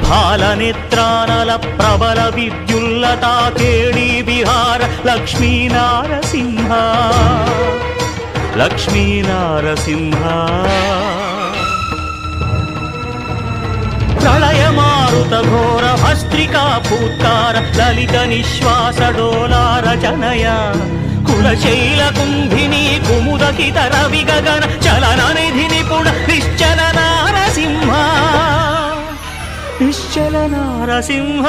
भालनेत्रानल प्रबल विद्युल्लता केळी विहार लक्ष्मी नारसिंह लक्ष्मी नारसिंह प्रलय मारुत घोर भस्त्रिका फूत्कार ललित निश्वास डोलार जनया कुलशैल कुंभिनी कुमुदकित रवि गगन चलन निधि निपुण निश्चल नारसिंह निश्चल नारसिंह